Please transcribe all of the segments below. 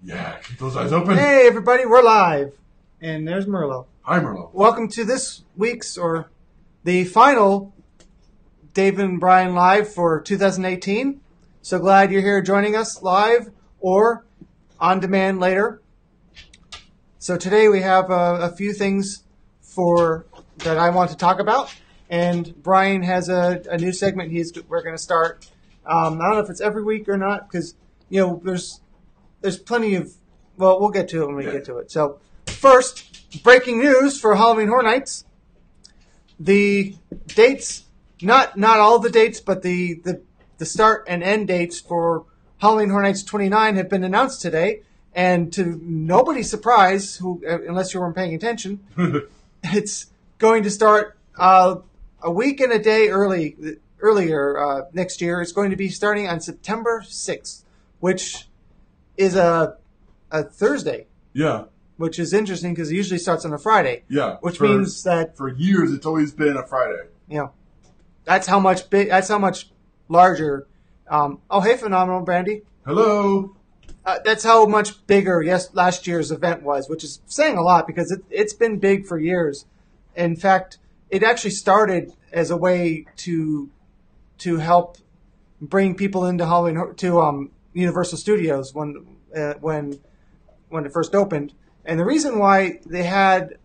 Yeah, keep those eyes open. Hey, everybody, we're live. And there's Merlo. Hi, Merlo. Welcome to this week's, or the final, Dave and Brian Live for 2018. So glad you're here joining us live or on demand later. So today we have a few things that I want to talk about. And Brian has a new segment we're going to start. I don't know if it's every week or not, because, there's plenty of, we'll get to it when we get to it. So first, breaking news for Halloween Horror Nights. The dates, not all the dates, but the start and end dates for Halloween Horror Nights 29 have been announced today. And to nobody's surprise, unless you weren't paying attention, it's going to start a week and a day earlier next year. It's going to be starting on September 6th, which is a Thursday. Yeah. Which is interesting because it usually starts on a Friday. Yeah. Which means that for years it's always been a Friday. That's how much larger. Hey, Phenomenal Brandy. Hello. That's how much bigger last year's event was, which is saying a lot because it's been big for years. In fact, it actually started as a way to help bring people into Halloween to Universal Studios when it first opened. And the reason why they had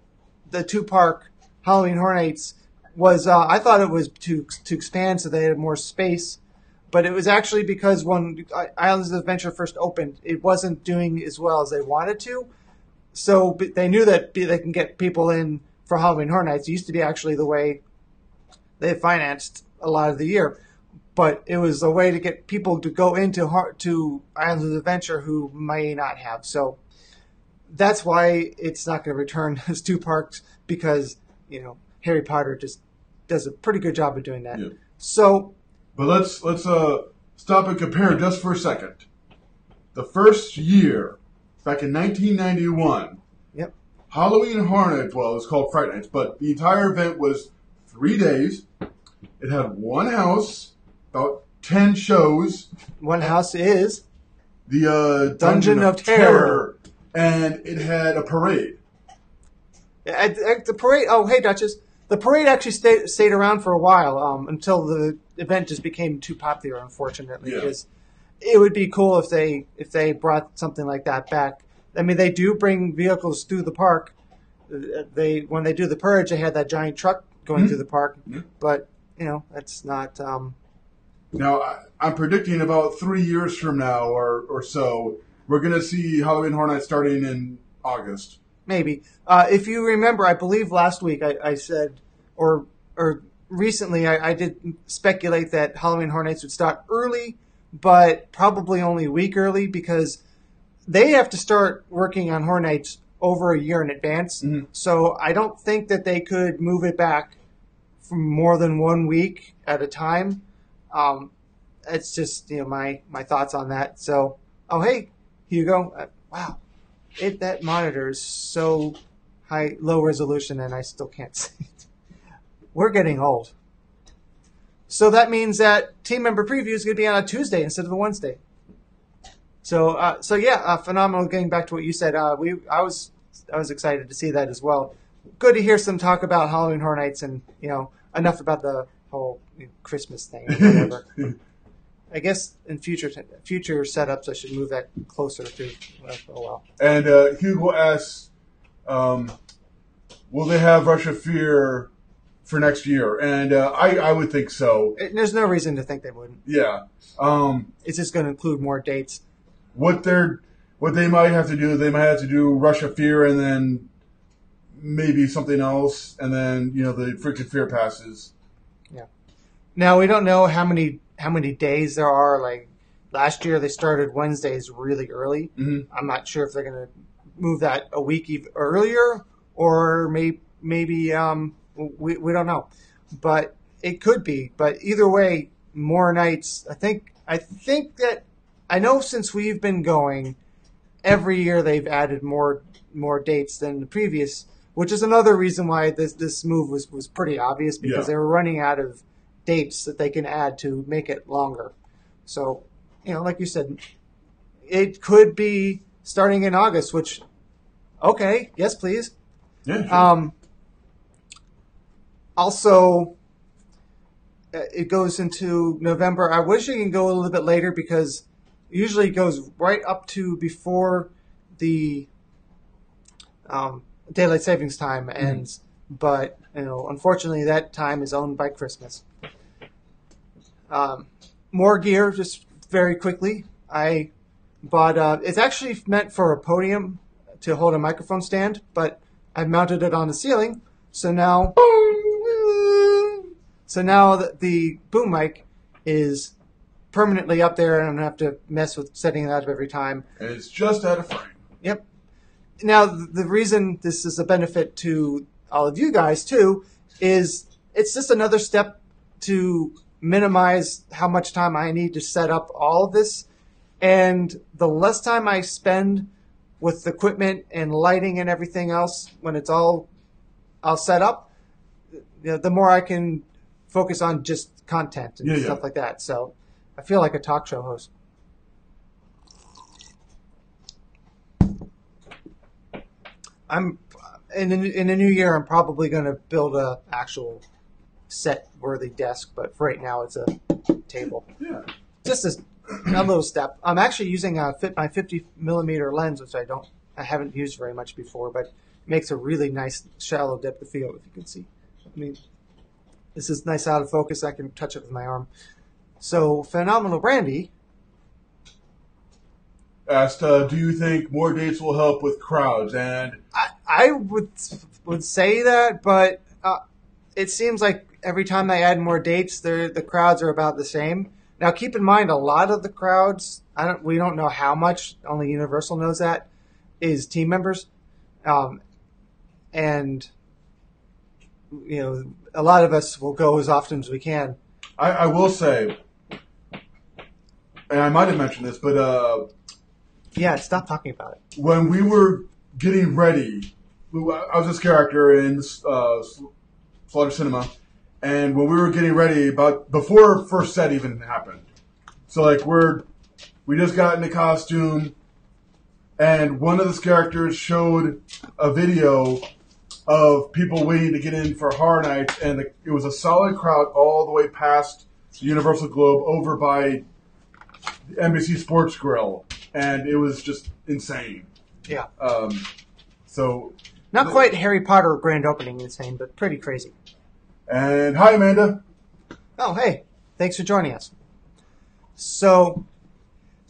the two-park Halloween Horror Nights was I thought it was to expand so they had more space. But it was actually because when Islands of Adventure first opened, it wasn't doing as well as they wanted to. So they knew that they can get people in for Halloween Horror Nights. It used to be actually the way they financed a lot of the year. But it was a way to get people to go to Islands of Adventure who may not have. So that's why it's not going to return as two parks because, Harry Potter just does a pretty good job of doing that. Yeah. So... But let's stop and compare just for a second. The first year, back in 1991, yep. Halloween Horror Nights, well, it was called Fright Nights, but the entire event was 3 days. It had one house, about 10 shows. One house is the Dungeon of Terror. And it had a parade. At the parade, hey, Duchess. The parade actually stayed around for a while until the event just became too popular, unfortunately. Yeah. Because it would be cool if they brought something like that back. I mean, they do bring vehicles through the park. When they do the purge, they had that giant truck going through the park. Mm-hmm. But that's not. Now I'm predicting about 3 years from now or so, we're going to see Halloween Horror Nights starting in August. Maybe. If you remember, I believe last week I said, or recently I did speculate that Halloween Horror Nights would start early, but probably only a week early because they have to start working on Horror Nights over a year in advance. Mm-hmm. So I don't think that they could move it back for more than 1 week at a time. It's just my thoughts on that. So, hey, here you go. Wow. That monitor is so low resolution, and I still can't see it. We're getting old. So that means that team member preview is going to be on a Tuesday instead of a Wednesday. So phenomenal. Getting back to what you said, I was excited to see that as well. Good to hear some talk about Halloween Horror Nights, and enough about the whole Christmas thing or whatever. I guess in future setups, I should move that closer to for a while. And Hugo asks, will they have Rush of Fear for next year? And I would think so. There's no reason to think they wouldn't. Yeah. It's just going to include more dates. What they might have to do, they might have to do Rush of Fear and then maybe something else, and then the freaking Fear passes. Yeah. Now we don't know how many days there are. Like last year, they started Wednesdays really early. Mm-hmm. I'm not sure if they're going to move that a week earlier, or maybe we don't know. But it could be. But either way, more nights. I think that I know since we've been going, every year they've added more dates than the previous, which is another reason why this move was pretty obvious because they were running out of dates that they can add to make it longer. So, like you said, it could be starting in August, which, okay, yes, please. Yeah. Sure. Also, it goes into November. I wish it can go a little bit later because usually it goes right up to before the daylight savings time ends. But unfortunately, that time is owned by Christmas. More gear, just very quickly. I bought. It's actually meant for a podium to hold a microphone stand, but I mounted it on the ceiling, so now. So now the boom mic is permanently up there, and I don't have to mess with setting it out every time. And it's just out of frame. Yep. Now, the reason this is a benefit to all of you guys, too, is it's just another step to minimize how much time I need to set up all of this. And the less time I spend with equipment and lighting and everything else when it's all set up, the more I can focus on just content and stuff like that. So I feel like a talk show host. I'm in the new year. I'm probably going to build a actual set-worthy desk, but for right now, it's a table. Yeah, just a little step. I'm actually using my 50mm lens, which I haven't used very much before, but it makes a really nice shallow depth of field. If you can see, I mean, this is nice out of focus. I can touch it with my arm. So, Phenomenal Brandy asked, do you think more dates will help with crowds? And I would say that, but it seems like every time they add more dates, the crowds are about the same. Now, keep in mind, a lot of the crowds, we don't know how much, only Universal knows that, is team members. And, a lot of us will go as often as we can. I will say, and I might have mentioned this, but... yeah, stop talking about it. When we were getting ready, I was this character in Slaughter Cinema, and when we were getting ready, before first set even happened, so like we just got in the costume, and one of the characters showed a video of people waiting to get in for Horror Nights, and it was a solid crowd all the way past the Universal Globe over by the NBC Sports Grill, and it was just insane. Yeah. So not quite Harry Potter grand opening insane, but pretty crazy. And hi, Amanda. Oh, hey. Thanks for joining us. So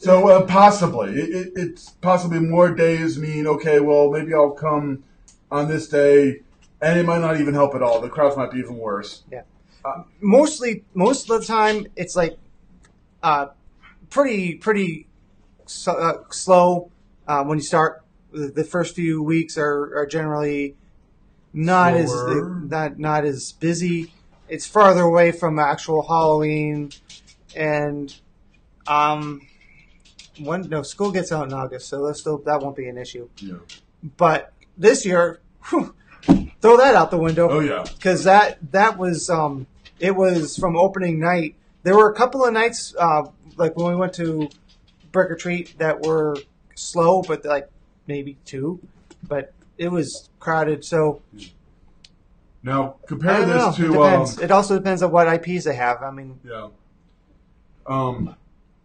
possibly. It's possibly more days mean, okay, well, maybe I'll come on this day, and it might not even help at all. The crowds might be even worse. Yeah. Most of the time, it's like pretty slow when you start. The first few weeks are generally not as busy. It's farther away from actual Halloween, and school gets out in August, so that won't be an issue. Yeah. But this year, throw that out the window. Oh yeah, because that was it was from opening night. There were a couple of nights like when we went to Brick or Treat that were slow, but like maybe two, but it was crowded. So now compare this to. It depends. It also depends on what IPs they have. I mean, yeah.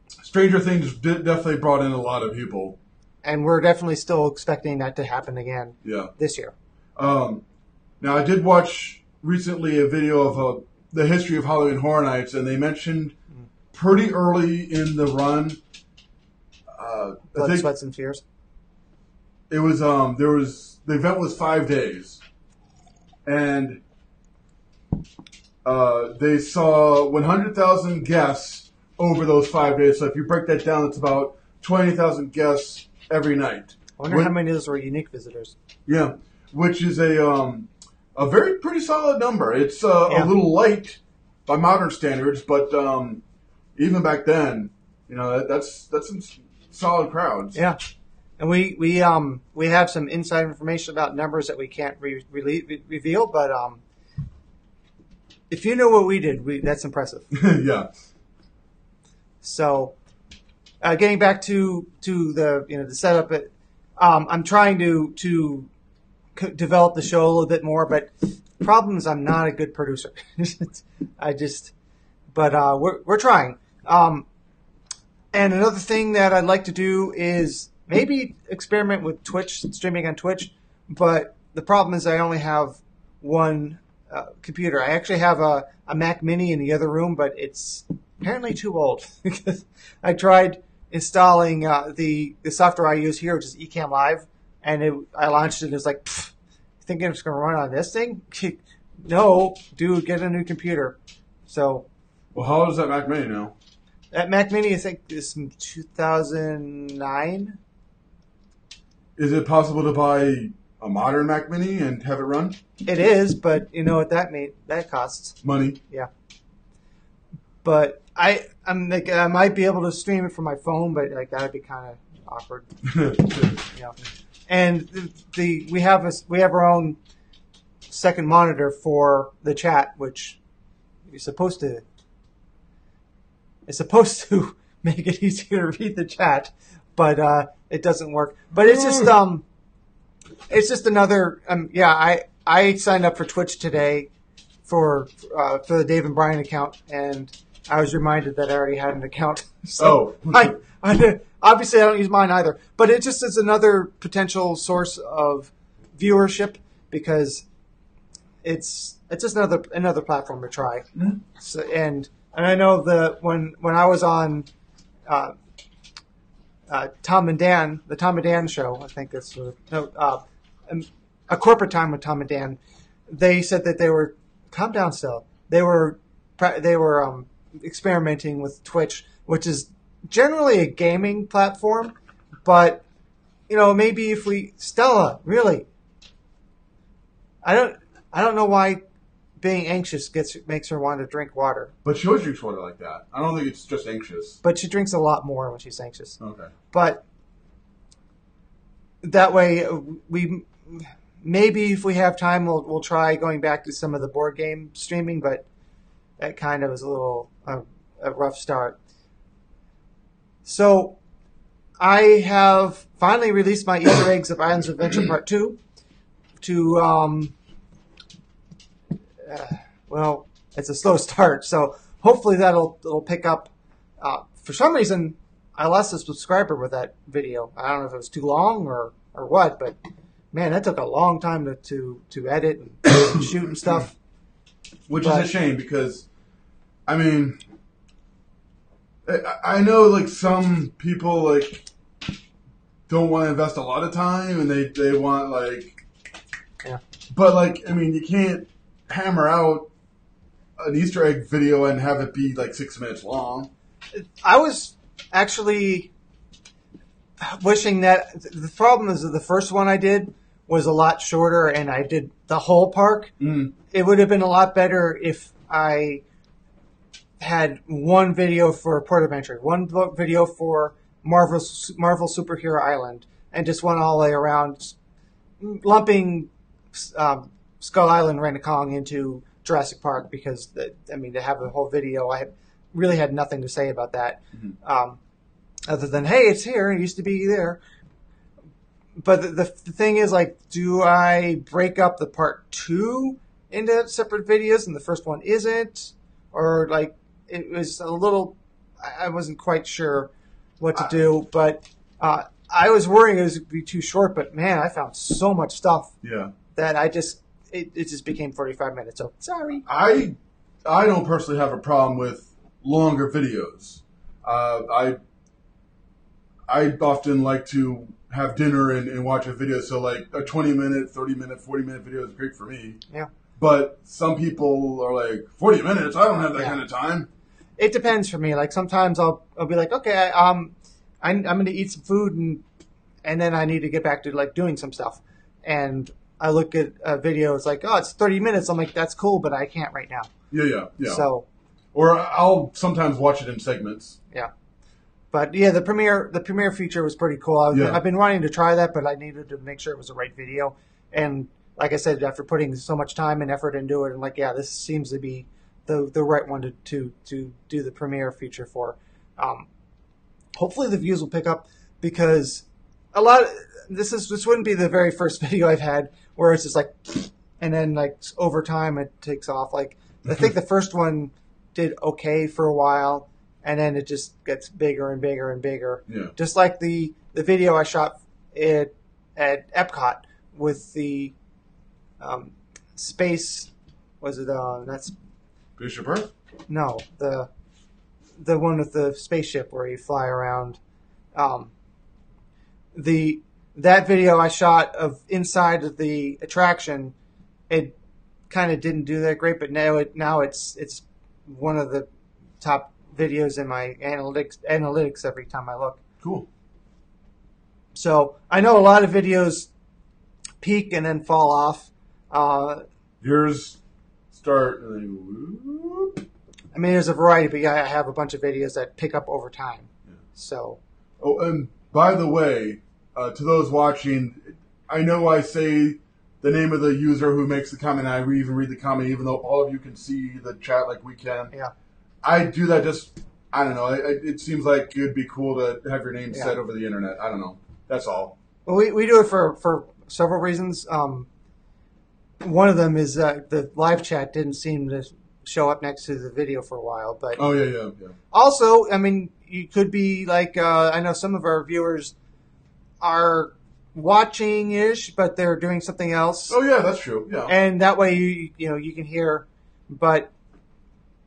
Stranger Things definitely brought in a lot of people, and we're definitely still expecting that to happen again. Yeah. This year. Now I did watch recently a video of the history of Halloween Horror Nights, and they mentioned pretty early in the run. Blood, Sweats, and Fears. It was the event was 5 days, and they saw 100,000 guests over those 5 days. So if you break that down, it's about 20,000 guests every night. I wonder how many of those were unique visitors. Yeah, which is a very pretty solid number. It's a little light by modern standards, but even back then, that's some solid crowds. Yeah, and we have some inside information about numbers that we can't reveal, but if you know what we did, that's impressive. Yeah. So, getting back to the the setup, I'm trying to develop the show a little bit more, but the problem is I'm not a good producer. But we're trying. And another thing that I'd like to do is maybe experiment with Twitch, streaming on Twitch. But the problem is I only have one computer. I actually have a Mac Mini in the other room, but it's apparently too old because I tried installing the software I use here, which is Ecamm Live, and I launched it and it's like, thinking it's going to run on this thing? No, dude, get a new computer. So, well, how old is that Mac Mini now? That Mac Mini, I think, is from 2009. Is it possible to buy a modern Mac Mini and have it run? It is, but you know what that costs? Money. Yeah. But I'm like, I might be able to stream it from my phone, but like that'd be kind of awkward. And we have our own second monitor for the chat, which is supposed to make it easier to read the chat, but it doesn't work. But it's just another I signed up for Twitch today for the Dave and Brian account, and I was reminded that I already had an account. So I obviously I don't use mine either, but it just is another potential source of viewership because it's just another platform to try. Mm-hmm. So, and I know that when I was on Tom and Dan, the Tom and Dan show, I think that's a corporate time with Tom and Dan, they said that they were calm down still. They were experimenting with Twitch, which is generally a gaming platform, but maybe if Stella, really, I don't know why being anxious makes her want to drink water. But she always drinks water like that. I don't think it's just anxious. But she drinks a lot more when she's anxious. Okay. But that way, maybe if we have time, we'll try going back to some of the board game streaming. But that kind of was a little a rough start. So I have finally released my Easter eggs of Islands of Adventure Part 2 to well, it's a slow start, so hopefully it'll pick up. For some reason, I lost a subscriber with that video. I don't know if it was too long or what, but man, that took a long time to edit and shoot and stuff. Which is a shame because, I mean, I know like some people like don't want to invest a lot of time and they want like, yeah. But like, I mean, you can't hammer out an Easter egg video and have it be like 6 minutes long. I was actually wishing that the problem is that the first one I did was a lot shorter and I did the whole park. Mm. It would have been a lot better if I had one video for Port Adventure, one video for Marvel Superhero Island, and just one all the way around, lumping Skull Island, Renekong into Jurassic Park because, to have a whole video, I really had nothing to say about that. Mm-hmm. Other than, hey, it's here, it used to be there. But the thing is, like, do I break up the part 2 into separate videos and the first one isn't? Or, like, it was a little, I wasn't quite sure what to do, but I was worrying it was going to be too short, but man, I found so much stuff that it just became 45 minutes, so sorry. I don't personally have a problem with longer videos. I often like to have dinner and watch a video, so like a 20-minute, 30-minute, 40-minute video is great for me. Yeah. But some people are like, 40 minutes? I don't have that kind of time. It depends for me. Like sometimes I'll be like, okay, I'm going to eat some food and then I need to get back to like doing some stuff. And I look at a video, it's like, oh, it's 30 minutes. I'm like, that's cool, but I can't right now. Yeah. So, or I'll sometimes watch it in segments. Yeah. But yeah, the premiere feature was pretty cool. I've been wanting to try that, but I needed to make sure it was the right video. And like I said, after putting so much time and effort into it, I'm like, yeah, this seems to be the right one to do the premiere feature for. Hopefully the views will pick up because a lot. This wouldn't be the very first video I've had where it's just like, and then like over time it takes off. Like I think the first one did okay for a while, and then it just gets bigger and bigger and bigger. Yeah. Just like the video I shot at Epcot with the space. Was it that's Spaceship Earth? no the one with the spaceship where you fly around. That video I shot of inside of the attraction, it kind of didn't do that great, but now it's one of the top videos in my analytics every time I look. Cool. So I know a lot of videos peak and then fall off. Yours start and then whoop. I mean, there's a variety, but yeah, I have a bunch of videos that pick up over time. Yeah. So. Oh, and by the way, to those watching, I know I say the name of the user who makes the comment, and I even read the comment, even though all of you can see the chat like we can. Yeah. I do that just, I don't know, it seems like it would be cool to have your name said over the internet. I don't know. That's all. Well, we do it for several reasons. One of them is the live chat didn't seem to show up next to the video for a while. But oh, yeah. Also, I mean, you could be like, I know some of our viewers are watching-ish, but they're doing something else. Oh, yeah, that's true. Yeah. And that way, you can hear. But,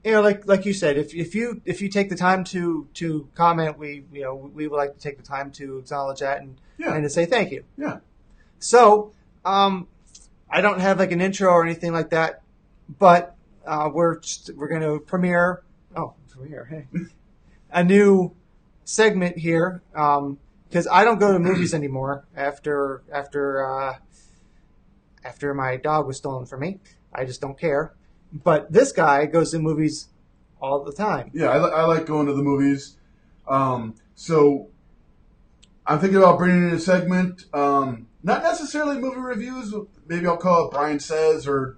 like you said, if you take the time to comment, we would like to take the time to acknowledge that and to say thank you. Yeah. So, I don't have like an intro or anything like that, but we're going to premiere a new segment here because I don't go to movies anymore after my dog was stolen from me. I just don't care. But this guy goes to movies all the time. Yeah, I like going to the movies. So I'm thinking about bringing in a segment, not necessarily movie reviews. Maybe I'll call it Brian Says or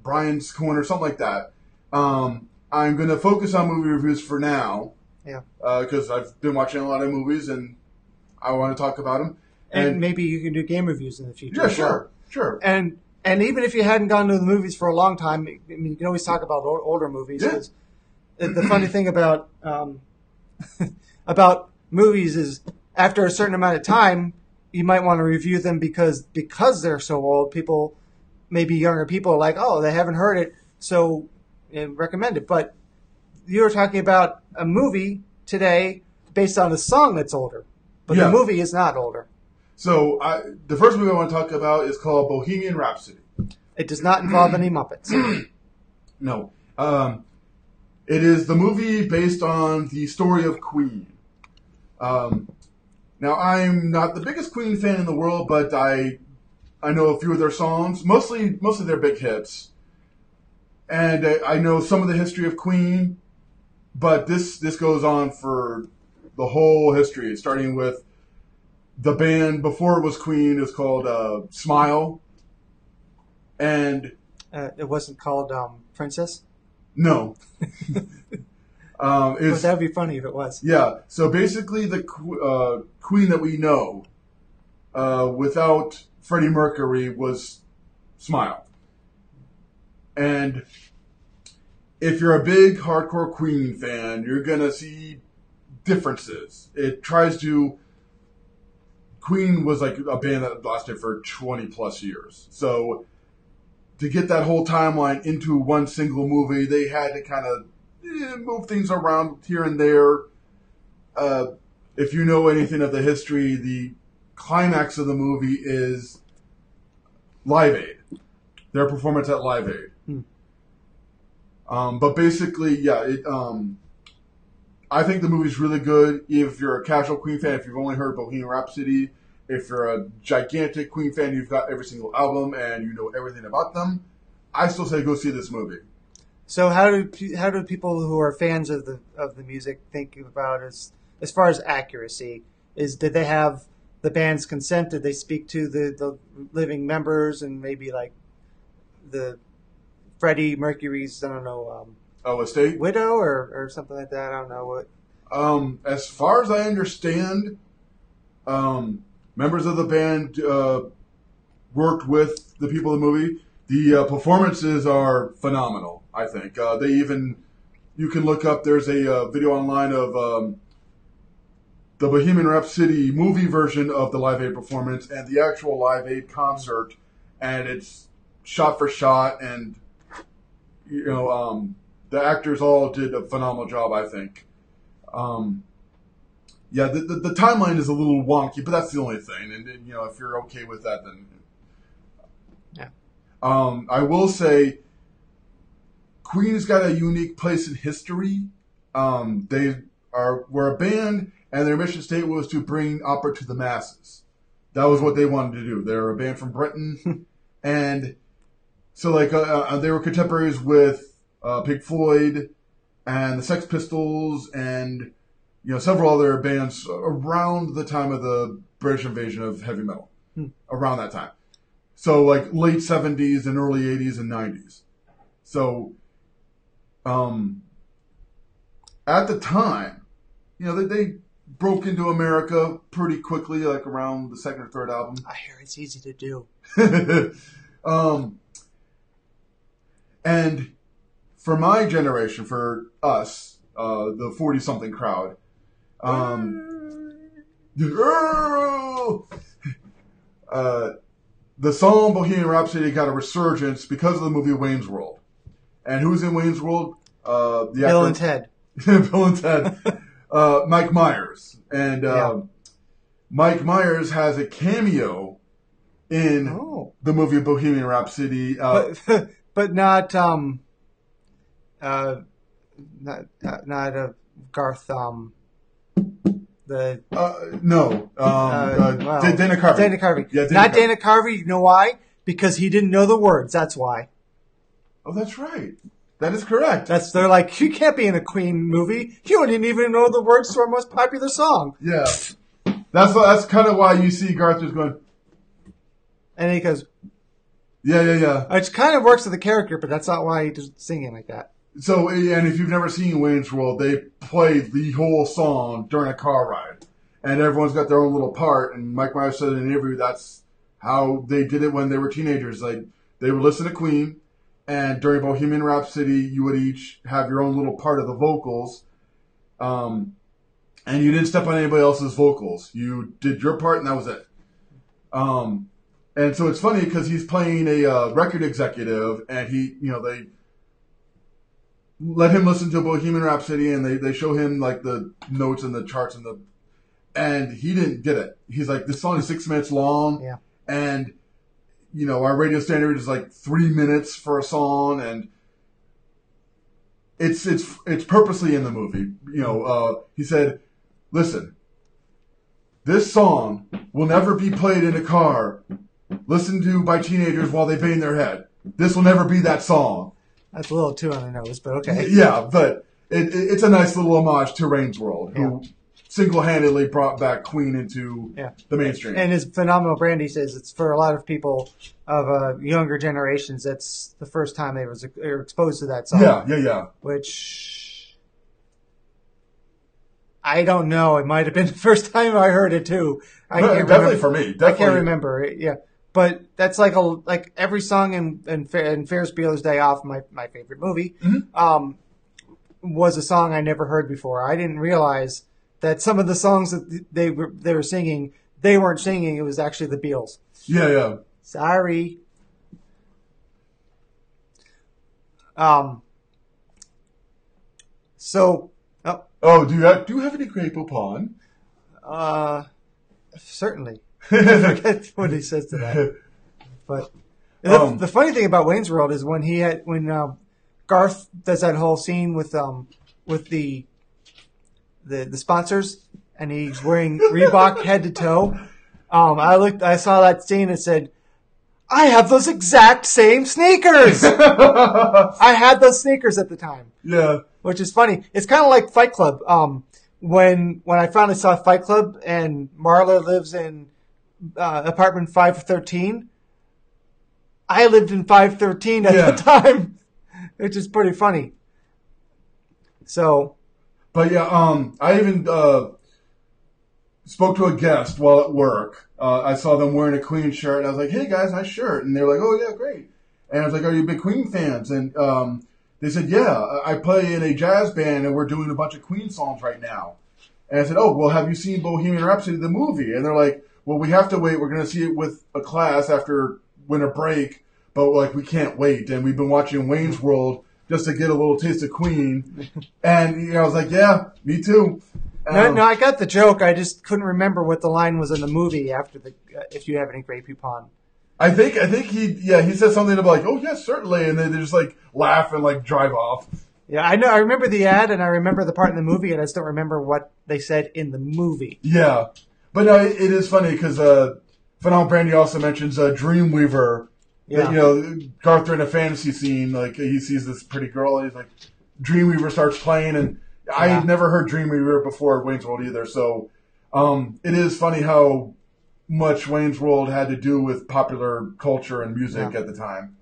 Brian's Corner, something like that. I'm going to focus on movie reviews for now. Yeah. Because I've been watching a lot of movies and I want to talk about them. And maybe you can do game reviews in the future. Yeah, sure. And even if you hadn't gone to the movies for a long time, I mean, you can always talk about older movies. Yeah. The funny thing about about movies is after a certain amount of time, you might want to review them because they're so old. People, maybe younger people, are like, oh, they haven't heard it, so recommend it. But you were talking about a movie today based on a song that's older, but the movie is not older. So the first movie I want to talk about is called Bohemian Rhapsody. It does not involve any Muppets. No. It is the movie based on the story of Queen. Now, I'm not the biggest Queen fan in the world, but I know a few of their songs, mostly their big hits. And I know some of the history of Queen, but this goes on for the whole history, starting with the band before it was Queen. It was called Smile. And it wasn't called Princess? No. But that would be funny if it was. Yeah. So basically the Queen that we know without Freddie Mercury was Smile. And if you're a big hardcore Queen fan, you're going to see differences. Queen was like a band that lasted for 20 plus years. So to get that whole timeline into one single movie, they had to kind of move things around here and there. If you know anything of the history, the climax of the movie is Live Aid. Their performance at Live Aid. But basically, I think the movie's really good. If you're a casual Queen fan, if you've only heard Bohemian Rhapsody, if you're a gigantic Queen fan, you've got every single album and you know everything about them, I still say go see this movie. So how do people who are fans of the music think about as far as accuracy? Did they have the band's consent? Did they speak to the living members and maybe like the Freddie Mercury's, I don't know, estate? Widow or something like that? I don't know what. As far as I understand, members of the band worked with the people in the movie. The performances are phenomenal, I think. You can look up, there's a video online of the Bohemian Rhapsody movie version of the Live Aid performance and the actual Live Aid concert, and it's shot for shot, and the actors all did a phenomenal job, I think. The timeline is a little wonky, but that's the only thing. And if you're okay with that, then yeah. I will say, Queen's got a unique place in history. We're a band, and their mission statement was to bring opera to the masses. That was what they wanted to do. They're a band from Britain, and so they were contemporaries with Pink Floyd and the Sex Pistols and several other bands around the time of the British invasion of heavy metal. Around that time. So late 70s and early 80s and 90s. So at the time, they broke into America pretty quickly, like around the second or third album. I hear it's easy to do. And for my generation, for us, the 40-something crowd, the song Bohemian Rhapsody got a resurgence because of the movie Wayne's World. And who's in Wayne's World? Bill and Ted. Bill and Ted. Mike Myers. And Mike Myers has a cameo in the movie Bohemian Rhapsody. But not Garth. Dana Carvey. Dana Carvey. Yeah, Dana Carvey. You know why? Because he didn't know the words. That's why. Oh, that's right. That is correct. They're like, you can't be in a Queen movie. You didn't even know the words to our most popular song. Yeah. That's kind of why you see Garth just going. And he goes. Yeah. Which kind of works with the character, but that's not why he's singing like that. So, and if you've never seen Wayne's World, they play the whole song during a car ride. And everyone's got their own little part. And Mike Myers said in an interview that's how they did it when they were teenagers. Like, they would listen to Queen, and during Bohemian Rhapsody, you would each have your own little part of the vocals. And you didn't step on anybody else's vocals. You did your part, and that was it. And so it's funny because he's playing a record executive, and they let him listen to Bohemian Rhapsody, and they show him like the notes and the charts and he didn't get it. He's like, this song is 6 minutes long, and our radio standard is like 3 minutes for a song, and it's purposely in the movie. He said, listen, this song will never be played in a car, listened to by teenagers while they bang their head. This will never be that song. That's a little too on the nose, but okay. Yeah, but it's a nice little homage to Wayne's World, who single-handedly brought back Queen into the mainstream. And his phenomenal brand, he says, it's for a lot of people of younger generations, that's the first time they were exposed to that song. Yeah. Which, I don't know. It might have been the first time I heard it, too. Definitely for me. Definitely. I can't remember it, But that's like every song in Ferris Bueller's Day Off, my favorite movie, was a song I never heard before. I didn't realize that some of the songs that they were singing, they weren't singing. It was actually the Beatles. Yeah. Sorry. So. Oh, do you have any grape upon? Certainly. I forget what he says to that. But the funny thing about Wayne's World is when Garth does that whole scene with the sponsors, and he's wearing Reebok head to toe. I saw that scene and said, I have those exact same sneakers. I had those sneakers at the time. Yeah. Which is funny. It's kind of like Fight Club. When I finally saw Fight Club and Marla lives in apartment 513, I lived in 513 at the time, which is pretty funny. So. But I even spoke to a guest while at work. I saw them wearing a Queen shirt, and I was like, "Hey guys, nice shirt." And they were like, "Oh yeah, great." And I was like, "Are you big Queen fans?" And they said, "Yeah, I play in a jazz band, and we're doing a bunch of Queen songs right now." And I said, "Oh, well, have you seen Bohemian Rhapsody, the movie?" And they're like, "Well, we have to wait. We're going to see it with a class after winter break, but like we can't wait." And we've been watching Wayne's World just to get a little taste of Queen. And I was like, "Yeah, me too." No, I got the joke. I just couldn't remember what the line was in the movie after the "If you have any Grey Poupon." I think he said something about like, "Oh yes, certainly," and then they just like laugh and like drive off. Yeah, I know. I remember the ad and I remember the part in the movie, and I just don't remember what they said in the movie. Yeah, but no, it is funny because Phenomenal Brandy also mentions Dreamweaver. Yeah. That, Garth in a fantasy scene, like he sees this pretty girl, and he's like, Dreamweaver starts playing, and I had never heard Dreamweaver before Wayne's World either. So it is funny how much Wayne's World had to do with popular culture and music at the time.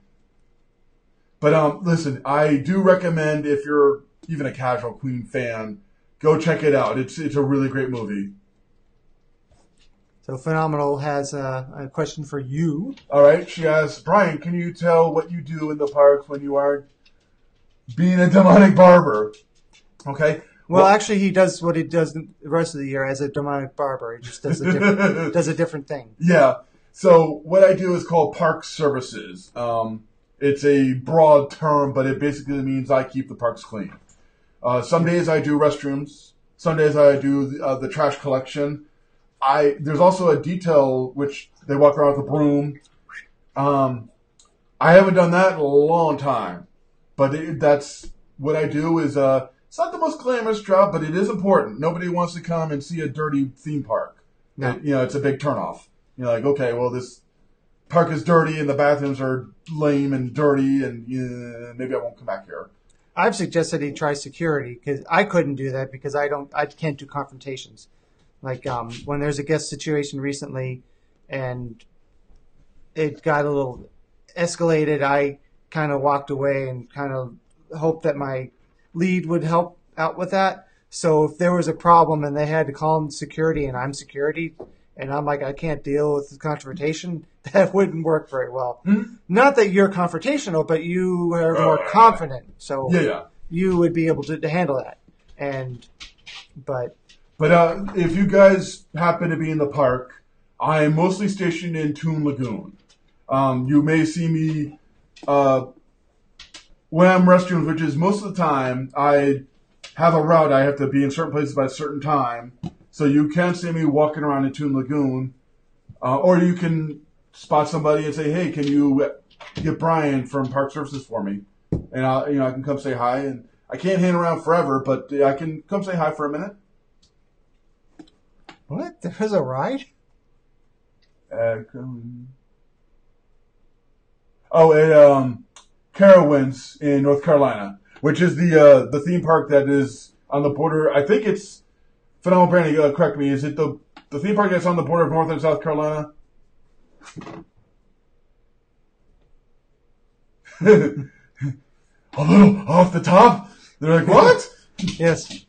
But listen, I do recommend if you're even a casual Queen fan, go check it out. It's a really great movie. So Phenomenal has a question for you. All right, she asks, Brian, can you tell what you do in the parks when you aren't being a demonic barber? Okay. Well, actually, he does what he does the rest of the year as a demonic barber. He just does a different thing. Yeah. So what I do is called park services. It's a broad term, but it basically means I keep the parks clean. Some days I do restrooms. Some days I do the trash collection. There's also a detail which they walk around with a broom. I haven't done that in a long time, but that's what I do. Is it's not the most glamorous job, but it is important. Nobody wants to come and see a dirty theme park. No. It's a big turnoff. You're like, okay, well, this park is dirty and the bathrooms are lame and dirty, and maybe I won't come back here. I've suggested he try security because I couldn't do that because I can't do confrontations. Like when there's a guest situation recently, and it got a little escalated, I kind of walked away and kind of hoped that my lead would help out with that. So if there was a problem and they had to call in security and I'm security and I'm like, I can't deal with the confrontation, that wouldn't work very well. Mm-hmm. Not that you're confrontational, but you are more confident. So you would be able to handle that. But if you guys happen to be in the park, I am mostly stationed in Toon Lagoon. You may see me when I'm restrooms, which is most of the time. I have a route. I have to be in certain places by a certain time. So you can see me walking around in Toon Lagoon. Or you can spot somebody and say, hey, can you get Brian from Park Services for me? And I can come say hi. And I can't hang around forever, but I can come say hi for a minute. What? There's a ride? At Carowinds in North Carolina, which is the theme park that is on the border. I think it's Phenomenal Brandy. Correct me. Is it the theme park that's on the border of North and South Carolina? A little off the top. They're like, what? Yes.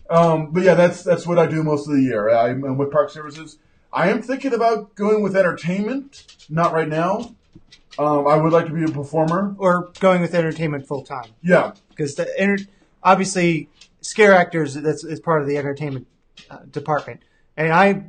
But yeah, that's what I do most of the year. I'm with Park Services. I am thinking about going with entertainment. Not right now. I would like to be a performer. Or going with entertainment full time. Yeah. Because obviously, scare actors is part of the entertainment department. And I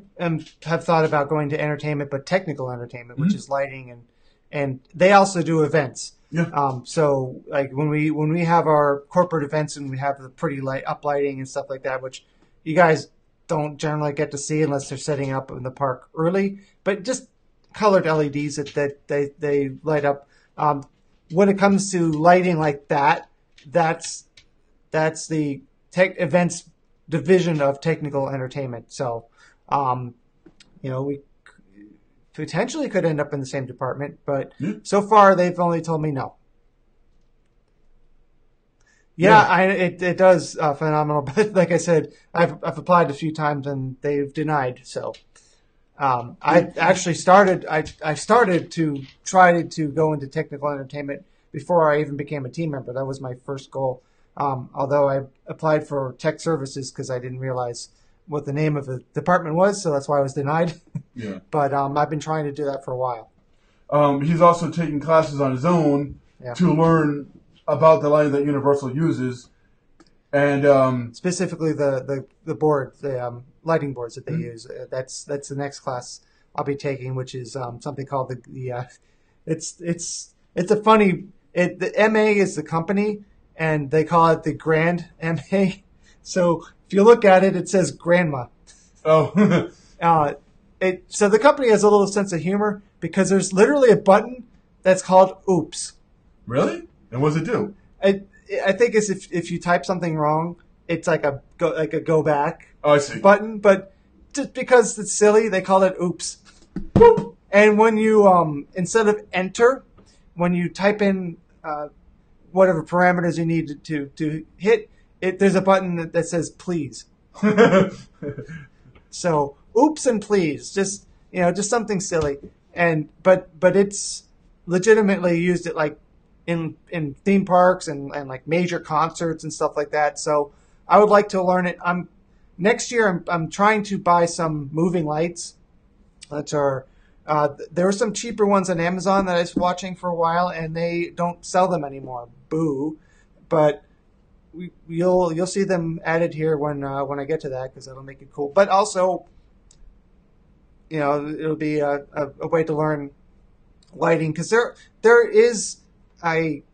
have thought about going to entertainment, but technical entertainment, which is lighting, and they also do events. Yeah. So like when we have our corporate events and we have the pretty uplighting and stuff like that, which you guys don't generally get to see unless they're setting up in the park early, but just colored LEDs that they light up. When it comes to lighting like that, that's the tech events division of technical entertainment. So, we potentially could end up in the same department, but so far they've only told me no. It does phenomenal, but like I said, I've applied a few times and they've denied. So I actually started to try to go into technical entertainment before I even became a team member. That was my first goal. Although I applied for tech services because I didn't realize what the name of the department was, so that's why I was denied. Yeah. But I've been trying to do that for a while. He's also taking classes on his own to learn about the lighting that Universal uses, and specifically the board, the lighting boards that they use. That's the next class I'll be taking, which is something called the it's a funny. The MA is the company, and they call it the Grand MA. So if you look at it, it says Grandma. Oh. So the company has a little sense of humor because there's literally a button that's called Oops. Really? And what does it do? I think it's if you type something wrong, it's like a go back I see. button. But just because it's silly, they call it Oops. Boop. And when you instead of enter, when you type in whatever parameters you need to hit, there's a button that says please. So oops and please, just something silly, but it's legitimately used at like in theme parks and like major concerts and stuff like that. So I would like to learn it. Next year I'm trying to buy some moving lights that are there were some cheaper ones on Amazon that I was watching for a while, and they don't sell them anymore. Boo! But you'll see them added here when I get to that, because that'll make it cool. But also, it'll be a way to learn lighting, because there is a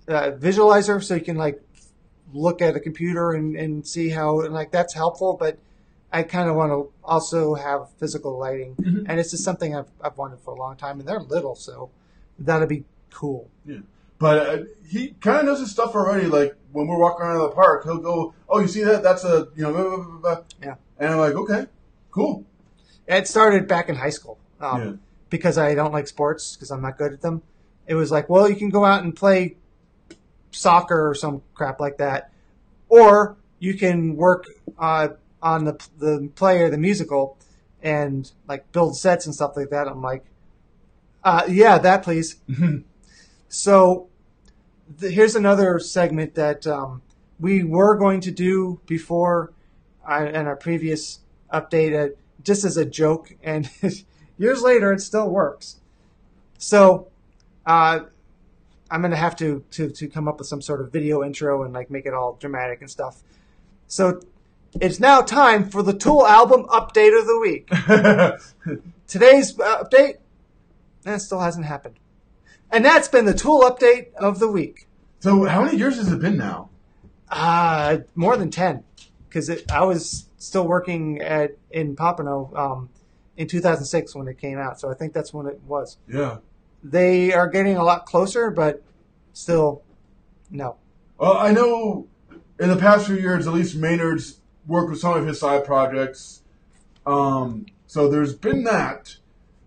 visualizer, so you can like look at a computer and see how, and like that's helpful. But I kind of want to also have physical lighting, and it's just something I've wanted for a long time, and they're little, so that'll be cool. Yeah. But he kind of knows his stuff already. Like when we're walking around the park, he'll go, "Oh, you see that? That's a blah, blah, blah, blah." Yeah. And I'm like, "Okay, cool." It started back in high school because I don't like sports because I'm not good at them. It was like, well, you can go out and play soccer or some crap like that, or you can work on the play or the musical and like build sets and stuff like that. I'm like, yeah, that please. So here's another segment that we were going to do before in our previous update, just as a joke, and years later it still works. So I'm going to have to come up with some sort of video intro and like make it all dramatic and stuff. So it's now time for the Tool album update of the week. Today's update, that still hasn't happened. And that's been the Tool update of the week. So how many years has it been now? More than 10, because I was still working in Pompano in 2006 when it came out. So I think that's when it was. Yeah. They are getting a lot closer, but still, no. Well, I know in the past few years, at least Maynard's worked with some of his side projects. So there's been that.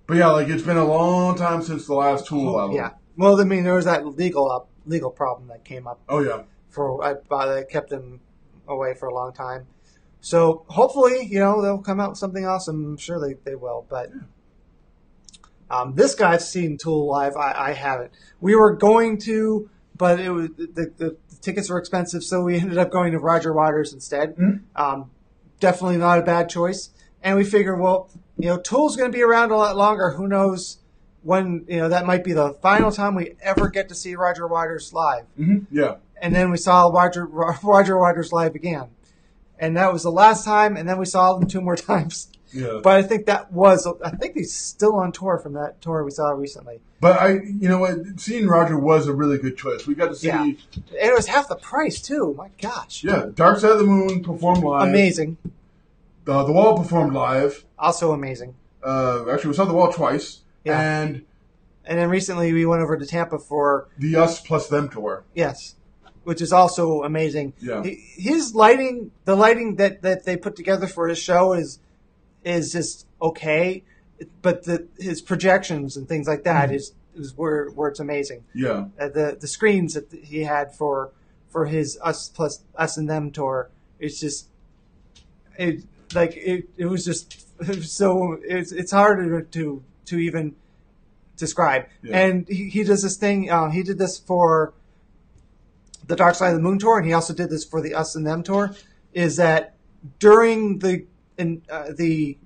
But yeah, like it's been a long time since the last Tool album. Yeah. Well, I mean, there was that legal problem that came up. Oh yeah. That kept them away for a long time. So hopefully, they'll come out with something else. I'm sure they will. But this guy's seen Tool live. I haven't. We were going to, but it was the tickets were expensive, so we ended up going to Roger Waters instead. Definitely not a bad choice. And we figured, well, Tool's going to be around a lot longer. Who knows when, that might be the final time we ever get to see Roger Waters live. Yeah. And then we saw Roger Waters live again. And that was the last time, and then we saw them 2 more times. Yeah. But I think he's still on tour from that tour we saw recently. But seeing Roger was a really good choice. We got to see. Yeah. And it was half the price, too. My gosh. Yeah. Dark Side of the Moon performed live. Amazing. The Wall performed live. Also amazing. Actually, we saw The Wall twice. Yeah. And then recently we went over to Tampa for the Us Plus Them tour. Yes. Which is also amazing. Yeah. His lighting, the lighting that they put together for his show is just okay, but his projections and things like that is where it's amazing. Yeah. The screens that he had for his Us Plus Us and Them tour, it's just it's hard to even describe. Yeah. And he does this thing. He did this for the Dark Side of the Moon tour, and he also did this for the Us and Them tour. Is that during the the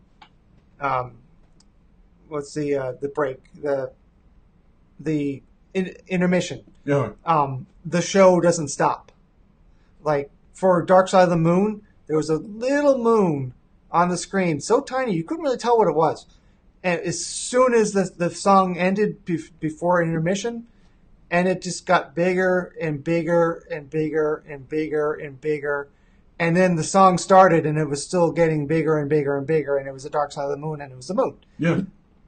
what's the break, the intermission. Yeah. The show doesn't stop. Like for Dark Side of the Moon, there was a little moon on the screen, so tiny you couldn't really tell what it was. And as soon as the song ended before intermission, and it just got bigger and bigger and bigger and bigger and bigger. And then the song started, and it was still getting bigger and bigger and bigger, and it was the Dark Side of the Moon, and it was the moon. Yeah.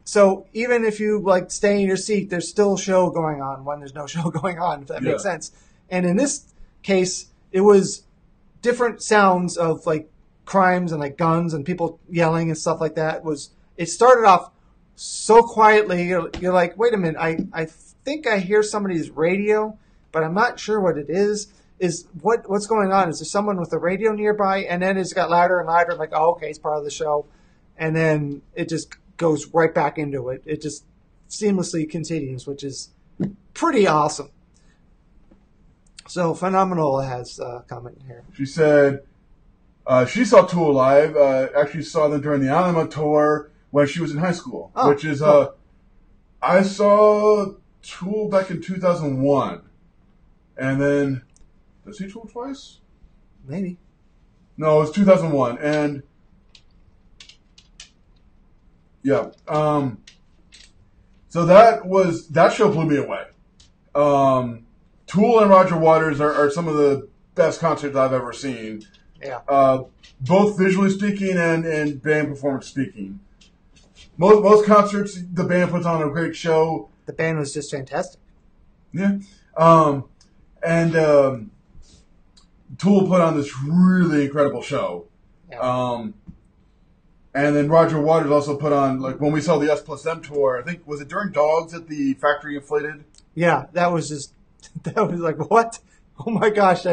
So even if you like stay in your seat, there's still a show going on when there's no show going on, if that makes sense. And in this case, it was different sounds of like crimes and like guns and people yelling and stuff like that. It started off so quietly, you're like, wait a minute, I think I hear somebody's radio, but I'm not sure what it is. What's going on? Is there someone with a radio nearby? And then it's got louder and louder. I'm like, oh, okay, it's part of the show. And then it just goes right back into it. It just seamlessly continues, which is pretty awesome. So Phenomenal has a comment here. She said she saw Tool live. Actually saw them during the Alamo tour when she was in high school, which is cool. I saw Tool back in 2001, and then did I see Tool twice? Maybe. No, it was 2001, and yeah. So that show blew me away. Tool and Roger Waters are some of the best concerts I've ever seen. Yeah. Both visually speaking and band performance speaking. Most concerts, the band puts on a great show. The band was just fantastic. Yeah. And Tool put on this really incredible show. Yeah. And then Roger Waters also put on, like, when we saw the S Plus M tour, I think, was it during Dogs at the Factory Inflated? Yeah, that was like, what? Oh my gosh,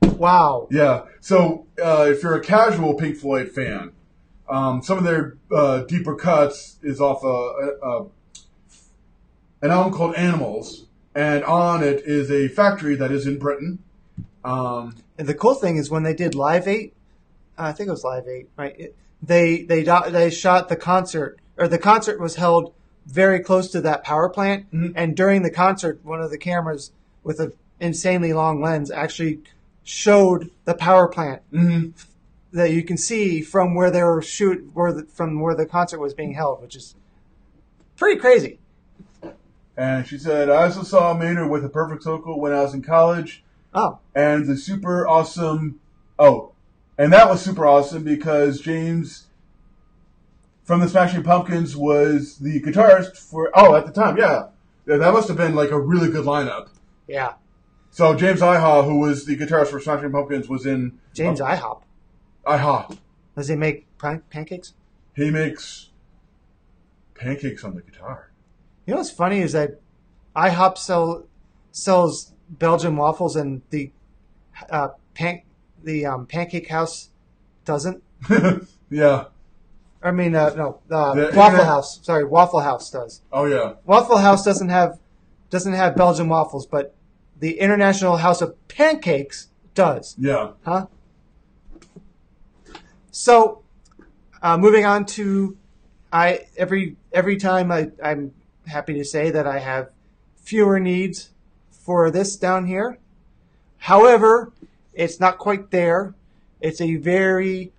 wow. Yeah. So, if you're a casual Pink Floyd fan, some of their deeper cuts is off an album called Animals, and on it is a factory that is in Britain. And the cool thing is when they did Live 8, I think it was Live 8, right? They shot the concert, or the concert was held very close to that power plant, and during the concert, one of the cameras with an insanely long lens actually showed the power plant that you can see from where they were from where the concert was being held, which is pretty crazy. And she said, I also saw Maynard with a Perfect Circle when I was in college. Oh. And the super awesome... Oh, and that was super awesome because James from the Smashing Pumpkins was the guitarist for... Oh, at the time, yeah. That must have been like a really good lineup. Yeah. So James Iha, who was the guitarist for Smashing Pumpkins, was in... James Ihop. Iha. Does he make pancakes? He makes pancakes on the guitar. You know what's funny is that IHOP sells Belgian waffles and the Pancake House doesn't. Yeah. I mean, no, Waffle House. Sorry, Waffle House does. Oh yeah. Waffle House doesn't have Belgian waffles, but the International House of Pancakes does. Yeah. Huh? So, moving on to every time I'm happy to say that I have fewer needs for this down here. However, it's not quite there. It's a very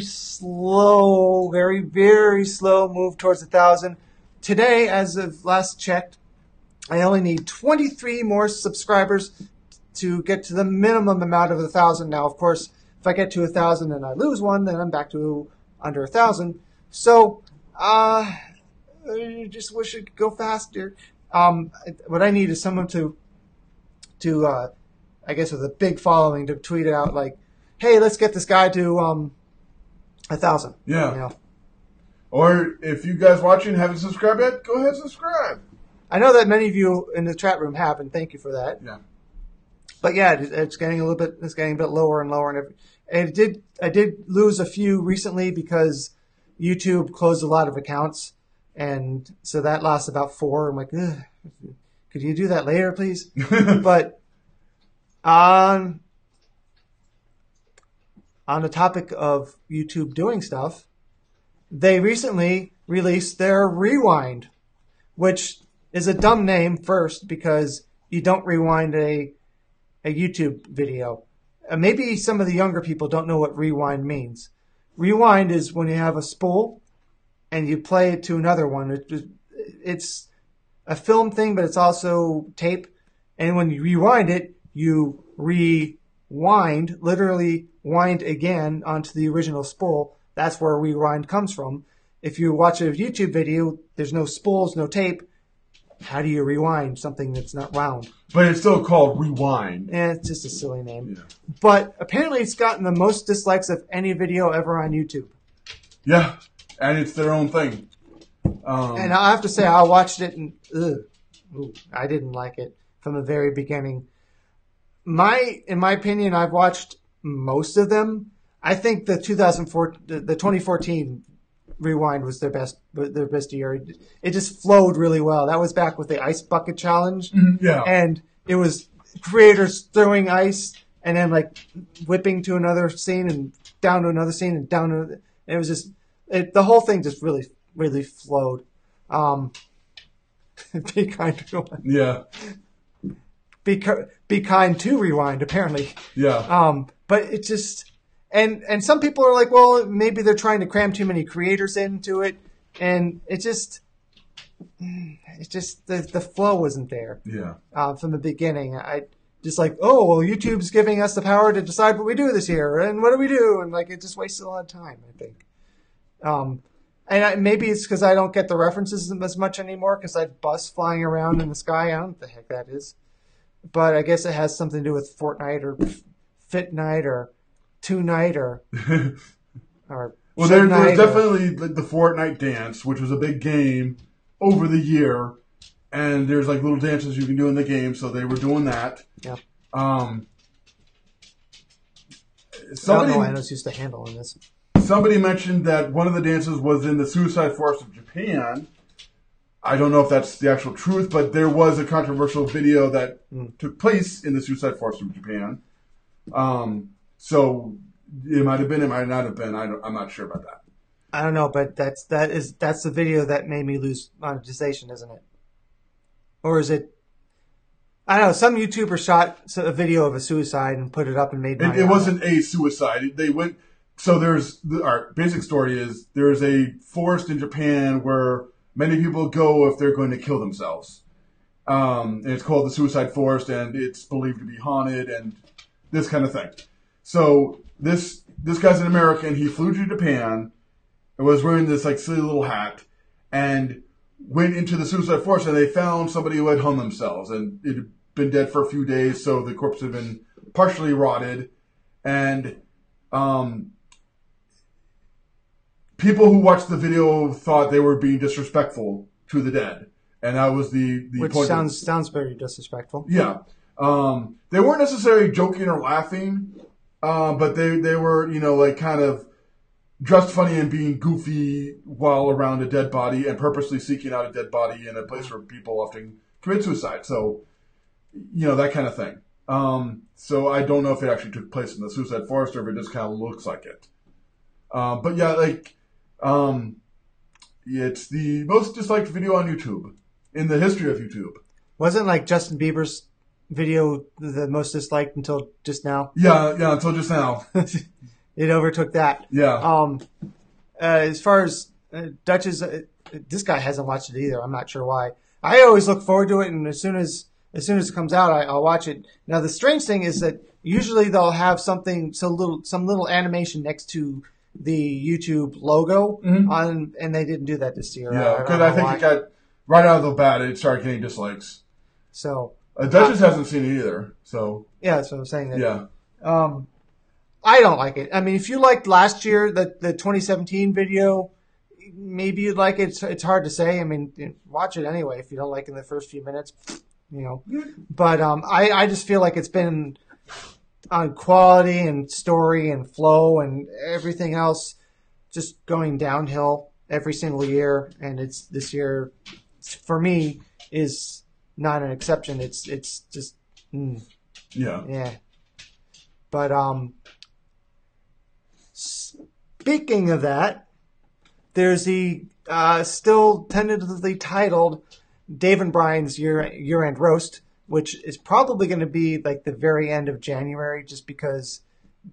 slow, very slow move towards 1,000. Today, as of last checked, I only need 23 more subscribers to get to the minimum amount of 1,000. Now, of course, if I get to 1,000 and I lose one, then I'm back to under 1,000. So, I just wish it could go faster. What I need is someone to I guess with a big following to tweet out like, hey, let's get this guy to 1,000. Yeah. You know? Or if you guys watching haven't subscribed yet, go ahead and subscribe. I know that many of you in the chat room have, and thank you for that. Yeah. But yeah, it's getting a bit lower and lower, and I did lose a few recently because YouTube closed a lot of accounts, and so that lost about 4. I'm like, ugh, could you do that later, please? But on the topic of YouTube doing stuff, they recently released their Rewind, which is a dumb name first because you don't rewind a YouTube video. Maybe some of the younger people don't know what rewind means. Rewind is when you have a spool and you play it to another one. It's a film thing, but it's also tape. And when you rewind it, you rewind, literally wind again onto the original spool. That's where rewind comes from. If you watch a YouTube video, there's no spools, no tape. How do you rewind something that's not wound? But it's still called Rewind. Yeah, it's just a silly name. Yeah. But apparently it's gotten the most dislikes of any video ever on YouTube. Yeah, and it's their own thing. And I have to say, I watched it and I didn't like it from the very beginning. In my opinion, I've watched most of them. I think the 2014 Rewind was their best year. It just flowed really well. That was back with the ice bucket challenge. Yeah. And it was creators throwing ice and then like whipping to another scene and down to another scene and down to another. And it was just, the whole thing just really, really flowed. Be kind to Rewind. Yeah. Be kind to Rewind, apparently. Yeah. But it just, and some people are like, well, maybe they're trying to cram too many creators into it, and it's just the flow wasn't there. Yeah. From the beginning, I just like, oh, well, YouTube's giving us the power to decide what we do this year, and what do we do, and like it just wasted a lot of time, I think. Maybe it's because I don't get the references as much anymore because I bus flying around in the sky. I don't know what the heck that is, but I guess it has something to do with Fortnite or Fit Night or Two-Night or well, there's definitely the Fortnite dance, which was a big game over the year, and there's like little dances you can do in the game, so they were doing that. Yeah. Somebody knows used to handling this. Somebody mentioned that one of the dances was in the Suicide Forest of Japan. I don't know if that's the actual truth, but there was a controversial video that took place in the Suicide Forest of Japan. So it might have been, it might not have been. I'm not sure about that. I don't know, but that's the video that made me lose monetization, isn't it? Or is it? I don't know. Some YouTuber shot a video of a suicide and put it up and made money. It wasn't a suicide. They went. So our basic story is there's a forest in Japan where many people go if they're going to kill themselves. And it's called the Suicide Forest, and it's believed to be haunted and this kind of thing. So this guy's an American. He flew to Japan and was wearing this like silly little hat and went into the Suicide Forest, and they found somebody who had hung themselves, and it had been dead for a few days, so the corpse had been partially rotted. And people who watched the video thought they were being disrespectful to the dead, and that was the which point. Sounds very disrespectful. Yeah, they weren't necessarily joking or laughing, but they were like kind of dressed funny and being goofy while around a dead body and purposely seeking out a dead body in a place where people often commit suicide. So that kind of thing. So I don't know if it actually took place in the Suicide Forest or if it just kind of looks like it. But yeah, it's the most disliked video on YouTube in the history of YouTube. Wasn't like Justin Bieber's video the most disliked until just now? Yeah, until just now. It overtook that. Yeah. As far as Dutch's, this guy hasn't watched it either. I'm not sure why. I always look forward to it, and as soon as it comes out, I'll watch it. Now, the strange thing is that usually they'll have some little animation next to the YouTube logo on, and they didn't do that this year. Yeah, because I think it got right out of the bat. It started getting dislikes. So Duchess hasn't seen it either. So yeah, that's what I'm saying. Yeah. I don't like it. I mean, if you liked last year, the 2017 video, maybe you'd like it. It's hard to say. I mean, watch it anyway if you don't like it in the first few minutes, But I just feel like it's been on quality and story and flow and everything else just going downhill every single year. And it's this year, for me, is not an exception. It's just yeah. But Speaking of that, there's the still tentatively titled Dave and Brian's year-end roast, which is probably going to be like the very end of January, just because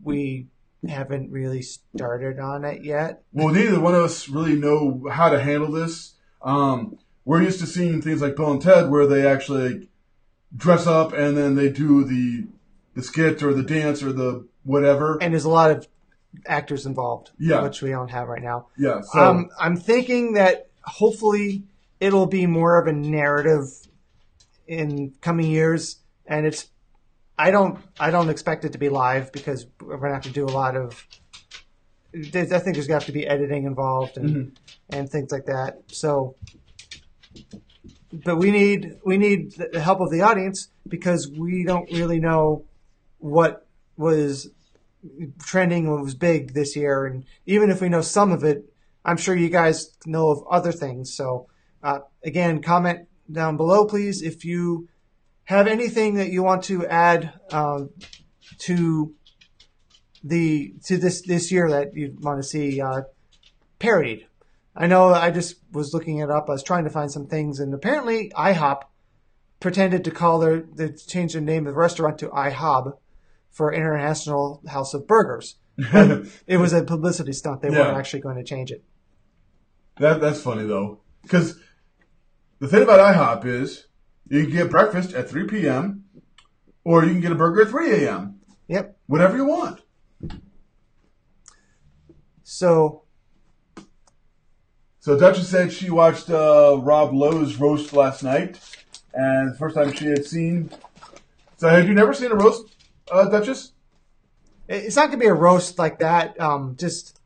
we haven't really started on it yet. Well, neither one of us really know how to handle this. We're used to seeing things like Bill and Ted where they actually dress up and then they do the skit or the dance or the whatever. And there's a lot of actors involved, yeah, which we don't have right now. Yeah, so I'm thinking that hopefully it'll be more of a narrative in coming years, and I don't expect it to be live because we're gonna have to do a lot of. I think there's gonna have to be editing involved and things like that. So, but we need the help of the audience because we don't really know what was trending, what was big this year, and even if we know some of it, I'm sure you guys know of other things. So, again, comment down below, please, if you have anything that you want to add to this year that you want to see parodied. I know I just was looking it up. I was trying to find some things, and apparently IHOP pretended to call they changed the name of the restaurant to IHOB for International House of Burgers. It was a publicity stunt. They weren't actually going to change it. That's funny, though. Because the thing about IHOP is you can get breakfast at 3 p.m. or you can get a burger at 3 a.m. Yep. Whatever you want. So Duchess said she watched Rob Lowe's roast last night, and the first time she had seen. So had you never seen a roast, Duchess? It's not going to be a roast like that. Just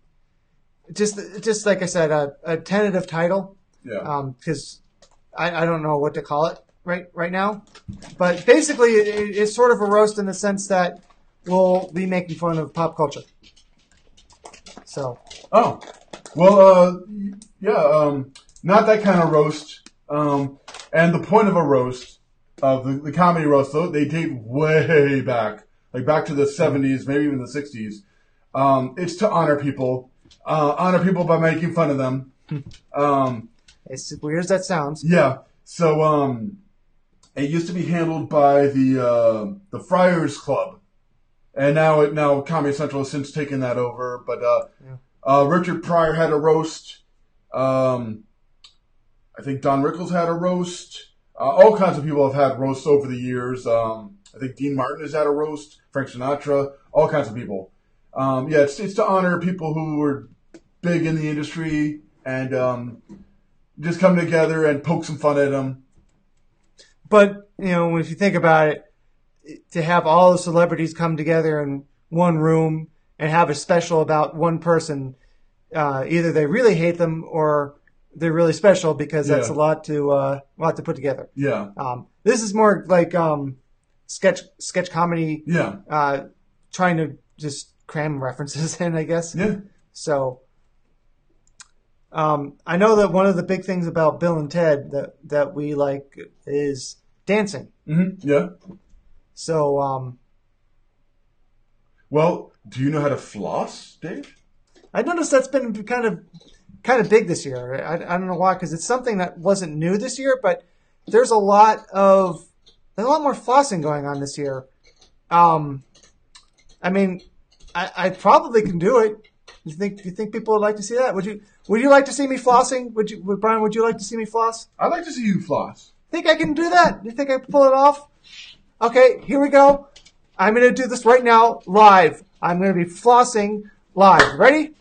like I said, a tentative title. Yeah. Because I don't know what to call it right now, but basically it's sort of a roast in the sense that we'll be making fun of pop culture. So. Oh, well, yeah, not that kind of roast. And the point of a roast, of the comedy roast, though, they date way back, like back to the 70s, maybe even the 60s. It's to honor people by making fun of them. As weird as that sounds. Yeah. So, it used to be handled by the Friars Club. And now Comedy Central has since taken that over. But, Richard Pryor had a roast. I think Don Rickles had a roast. All kinds of people have had roasts over the years. I think Dean Martin has had a roast. Frank Sinatra. All kinds of people. It's to honor people who were big in the industry and just come together and poke some fun at them. But, if you think about it, to have all the celebrities come together in one room and have a special about one person, either they really hate them or they're really special because that's a lot to put together. Yeah. This is more like sketch comedy. Yeah. Trying to just cram references in, I guess. Yeah. So, I know that one of the big things about Bill and Ted that we like is dancing. Mm-hmm. Yeah. So, well, do you know how to floss, Dave? I noticed that's been kind of big this year. I don't know why, because it's something that wasn't new this year, but there's a lot more flossing going on this year. I mean, I probably can do it. You think people would like to see that? Would you like to see me flossing? Brian, would you like to see me floss? I'd like to see you floss. Think I can do that? You think I can pull it off? Okay, here we go. I'm going to do this right now, live. I'm going to be flossing live. Ready?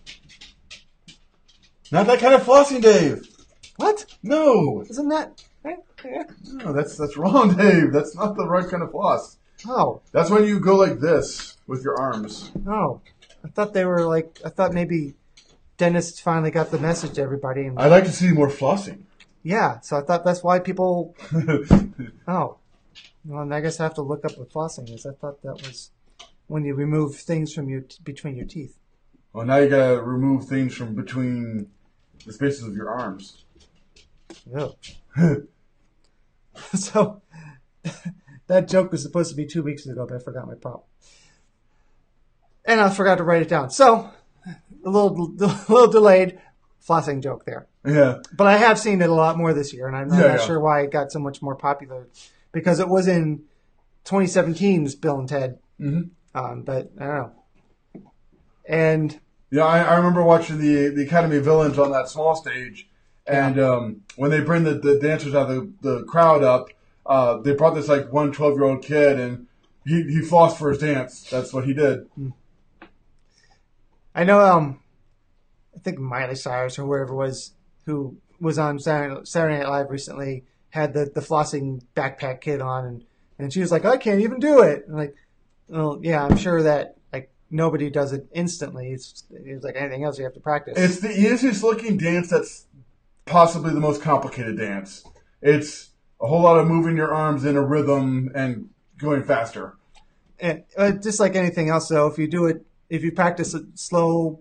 Not that kind of flossing, Dave. What? No. Isn't that... Right? Yeah. No, that's wrong, Dave. That's not the right kind of floss. Oh. That's when you go like this with your arms. Oh. I thought maybe dentists finally got the message to everybody. I'd like to see more flossing. Yeah, so I thought that's why people... Oh. Well, I guess I have to look up what flossing is. I thought that was when you remove things from between your teeth. Well, now you gotta remove things from between the spaces of your arms. Oh. So, that joke was supposed to be 2 weeks ago, but I forgot my prop. And I forgot to write it down. So, a little delayed flossing joke there. Yeah. But I have seen it a lot more this year, and I'm not Yeah. sure why it got so much more popular. Because it was in 2017's Bill and Ted. Mm-hmm. But I don't know. And yeah, I remember watching the Academy of Villains on that small stage, and when they bring the dancers out of the crowd up, they brought this like 12-year-old kid, and he flossed for his dance. That's what he did. I know. I think Miley Cyrus or whoever who was on Saturday Night Live recently had the flossing backpack kid on, and she was like, I can't even do it. And like, well, yeah, I'm sure that like nobody does it instantly. It's like anything else, you have to practice. It's the easiest looking dance that's possibly the most complicated dance. It's a whole lot of moving your arms in a rhythm and going faster. And just like anything else, though, if you practice it slow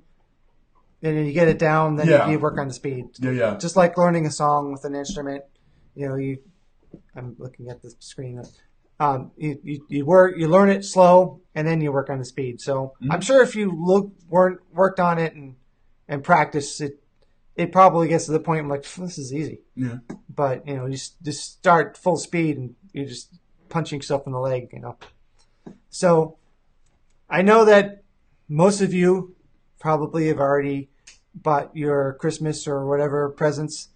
and you get it down, then you work on the speed. Yeah. Just like learning a song with an instrument, I'm looking at the screen. You learn it slow, and then you work on the speed. So I'm sure if you worked on it and practice it, it probably gets to the point where like, this is easy. Yeah. But you just start full speed and you're just punching yourself in the leg. So I know that most of you probably have already bought your Christmas or whatever presents.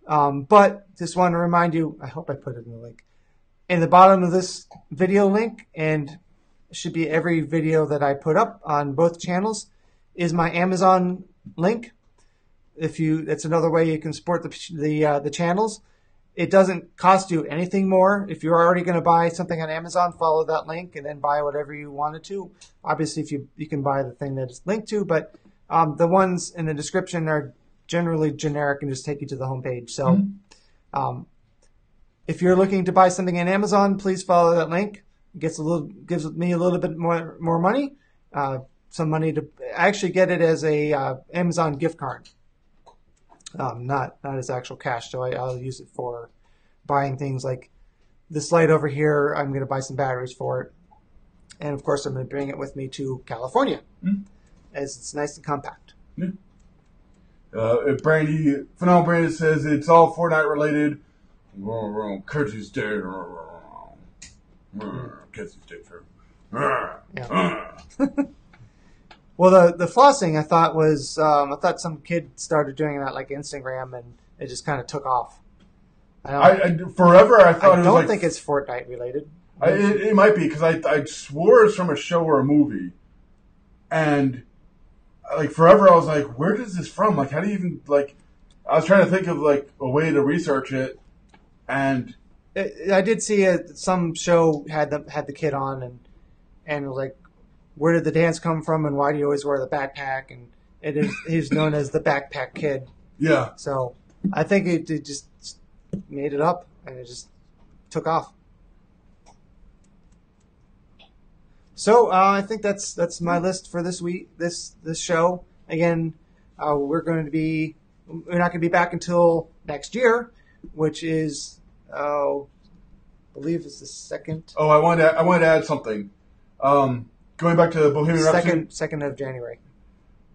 But just want to remind you, I hope I put it in the link. In the bottom of this video link, and it should be every video that I put up on both channels, is my Amazon link. That's another way you can support the channels. It doesn't cost you anything more. If you're already going to buy something on Amazon, follow that link and then buy whatever you wanted to. Obviously, if you can buy the thing that it's linked to, but the ones in the description are generally generic and just take you to the homepage. So if you're looking to buy something on Amazon, please follow that link. It gives me a little bit more money, some money to actually get it as a Amazon gift card. Not as actual cash, so I'll use it for buying things like this light over here. I'm going to buy some batteries for it. And, of course, I'm going to bring it with me to California, as it's nice and compact. Yeah. Phenomenal Brandy says it's all Fortnite related. Kirsty's dead. Kirsty's dead for. Yeah. Well, the flossing I thought some kid started doing that like Instagram, and it just kind of took off. Forever I thought I it was don't like, think it's Fortnite related. It might be because I swore it's from a show or a movie, and like forever I was like, where is this from? Like, how do you even like? I was trying to think of like a way to research it, and I did see some show had the kid on and it was like, where did the dance come from and why do you always wear the backpack? And he's known as the backpack kid. Yeah. So I think it just made it up and it just took off. So I think that's my list for this week. This show again. We're not going to be back until next year, which is I believe it's the second. Oh, I wanted to add something. Going back to Bohemian Rhapsody. 2nd of January.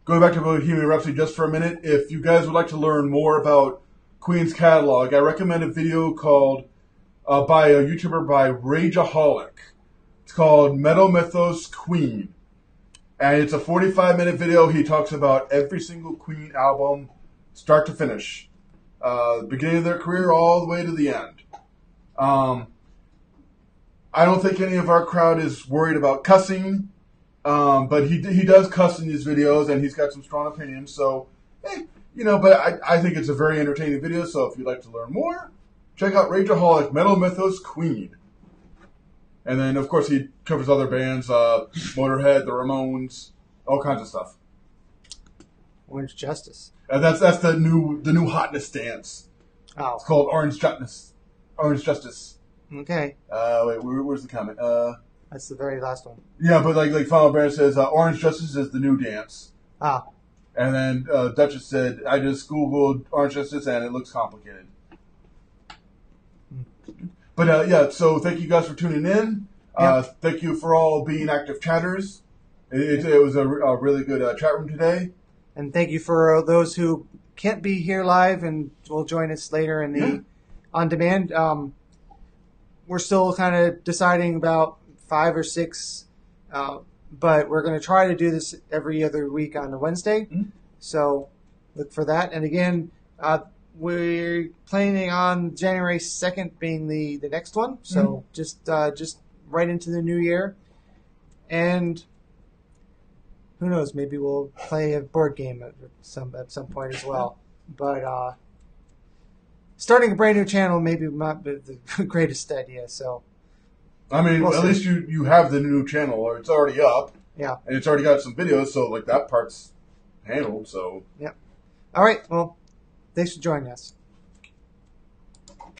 Going back to Bohemian Rhapsody just for a minute. If you guys would like to learn more about Queen's catalog, I recommend a video called by a YouTuber by Rageaholic. It's called Metal Mythos Queen. And it's a 45-minute video. He talks about every single Queen album, start to finish. Beginning of their career all the way to the end. I don't think any of our crowd is worried about cussing, but he does cuss in these videos, and he's got some strong opinions. So, hey, but I think it's a very entertaining video. So if you'd like to learn more, check out Rageaholic Metal Mythos Queen. And then, of course, he covers other bands, Motorhead, the Ramones, all kinds of stuff. Orange Justice. That's the new hotness dance. Oh. It's called Orange Justice. Orange Justice. Okay. Wait, where's the comment? That's the very last one. Yeah, but like Final Brand says, Orange Justice is the new dance. Ah. And then Duchess said, I just Googled Orange Justice and it looks complicated. But yeah, so thank you guys for tuning in. Thank you for all being active chatters. It was a really good chat room today. And thank you for those who can't be here live and will join us later in the on demand. We're still kind of deciding about 5 or 6, but we're going to try to do this every other week on a Wednesday. Mm-hmm. So look for that. And again, we're planning on January 2nd being the next one. So just right into the new year. And who knows, maybe we'll play a board game at some point as well. But starting a brand new channel maybe not be the greatest idea. So I mean, at least you have the new channel, or it's already up. Yeah. And it's already got some videos, so like that part's handled. So yeah. All right. Well, thanks for joining us.